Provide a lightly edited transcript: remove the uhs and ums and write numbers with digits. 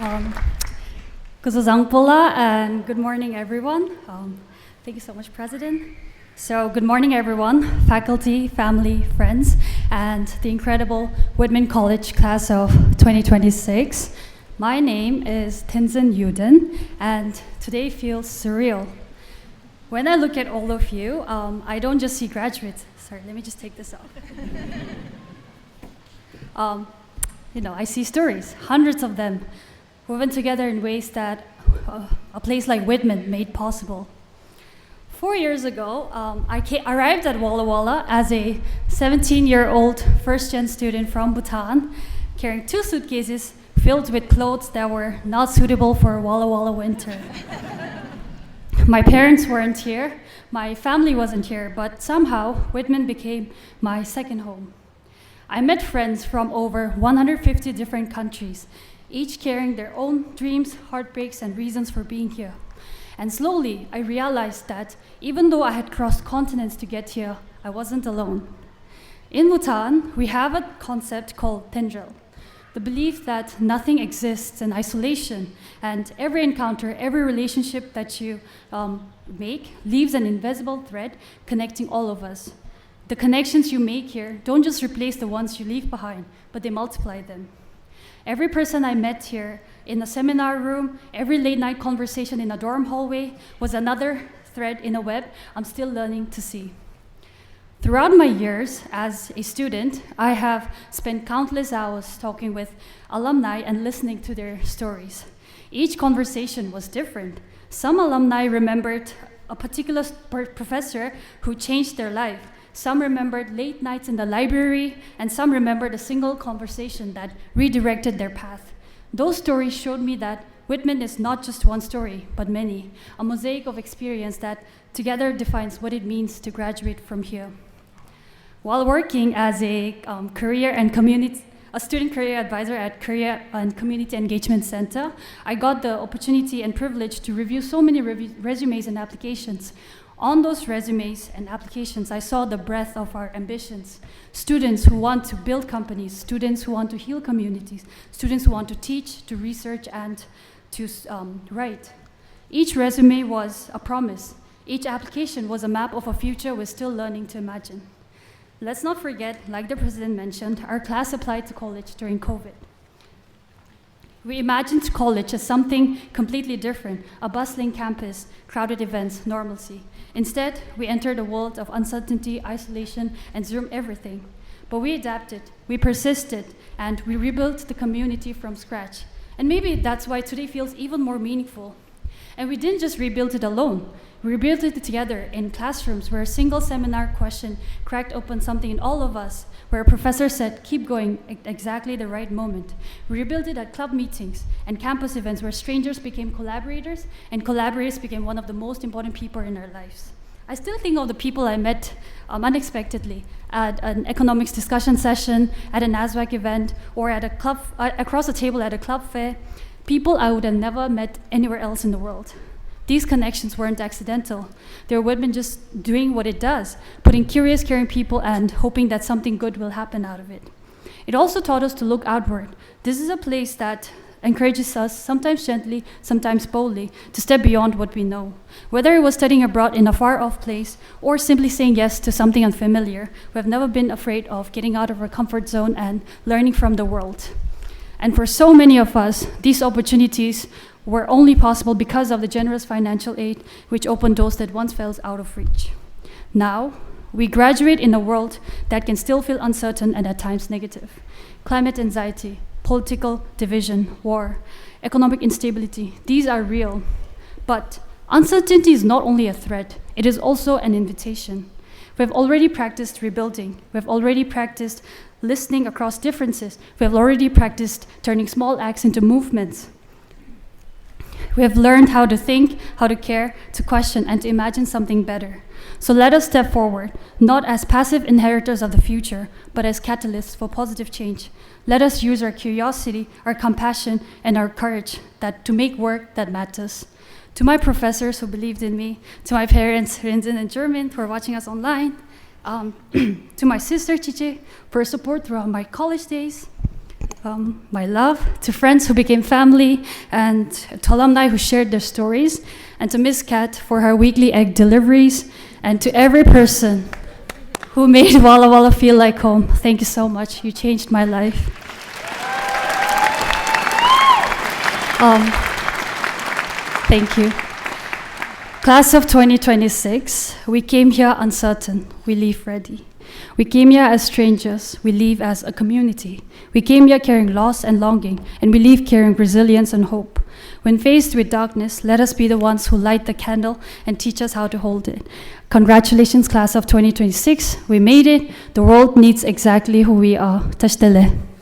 Um, Kuzuzangpula, and good morning, everyone. Thank you so much, President. So, good morning, everyone, faculty, family, friends, and the incredible Whitman College class of 2026. My name is Tenzin Yuden, and today feels surreal. When I look at all of you, I don't just see graduates. Sorry, let me just take this off. I see stories, hundreds of them, woven together in ways that a place like Whitman made possible. 4 years ago, I arrived at Walla Walla as a 17-year-old first-gen student from Bhutan, carrying 2 suitcases filled with clothes that were not suitable for Walla Walla winter. My parents weren't here, my family wasn't here, but somehow Whitman became my second home. I met friends from over 150 different countries, each carrying their own dreams, heartbreaks, and reasons for being here. And slowly, I realized that even though I had crossed continents to get here, I wasn't alone. In Bhutan, we have a concept called Tendril, the belief that nothing exists in isolation, and every encounter, every relationship that you make leaves an invisible thread connecting all of us. The connections you make here don't just replace the ones you leave behind, but they multiply them. Every person I met here in a seminar room, every late night conversation in a dorm hallway was another thread in a web I'm still learning to see. Throughout my years as a student, I have spent countless hours talking with alumni and listening to their stories. Each conversation was different. Some alumni remembered a particular professor who changed their life. Some remembered late nights in the library, and some remembered a single conversation that redirected their path. Those stories showed me that Whitman is not just one story, but many, a mosaic of experience that together defines what it means to graduate from here. While working as a student career advisor at Career and Community Engagement Center, I got the opportunity and privilege to review so many resumes and applications. On those resumes and applications, I saw the breadth of our ambitions. Students who want to build companies, students who want to heal communities, students who want to teach, to research, and to write. Each resume was a promise. Each application was a map of a future we're still learning to imagine. Let's not forget, like the president mentioned, our class applied to college during COVID. We imagined college as something completely different, a bustling campus, crowded events, normalcy. Instead, we entered a world of uncertainty, isolation, and Zoom everything. But we adapted, we persisted, and we rebuilt the community from scratch. And maybe that's why today feels even more meaningful. And we didn't just rebuild it alone. We rebuilt it together in classrooms where a single seminar question cracked open something in all of us, where a professor said, keep going at exactly the right moment. We rebuilt it at club meetings and campus events where strangers became collaborators and collaborators became one of the most important people in our lives. I still think of the people I met unexpectedly at an economics discussion session, at a NASWAC event, or at a club, across a table at a club fair, people I would have never met anywhere else in the world. These connections weren't accidental. They were Whitman just doing what it does, putting curious, caring people and hoping that something good will happen out of it. It also taught us to look outward. This is a place that encourages us, sometimes gently, sometimes boldly, to step beyond what we know. Whether it was studying abroad in a far-off place or simply saying yes to something unfamiliar, we have never been afraid of getting out of our comfort zone and learning from the world. And for so many of us, these opportunities were only possible because of the generous financial aid which opened doors that once felt out of reach. Now, we graduate in a world that can still feel uncertain and at times negative. Climate anxiety, political division, war, economic instability, these are real. But uncertainty is not only a threat, it is also an invitation. We have already practiced rebuilding. We have already practiced listening across differences. We have already practiced turning small acts into movements. We have learned how to think, how to care, to question, and to imagine something better. So let us step forward, not as passive inheritors of the future, but as catalysts for positive change. Let us use our curiosity, our compassion, and our courage to make work that matters. To my professors who believed in me, to my parents, Rinzin and German, who are watching us online, to my sister, Chiche, for her support throughout my college days, my love to friends who became family, and to alumni who shared their stories, and to Miss Kat for her weekly egg deliveries, and to every person who made Walla Walla feel like home. Thank you so much. You changed my life. Thank you. Class of 2026, we came here uncertain, we leave ready. We came here as strangers, we leave as a community. We came here carrying loss and longing, and we leave carrying resilience and hope. When faced with darkness, let us be the ones who light the candle and teach us how to hold it. Congratulations, class of 2026. We made it. The world needs exactly who we are. Tashtele.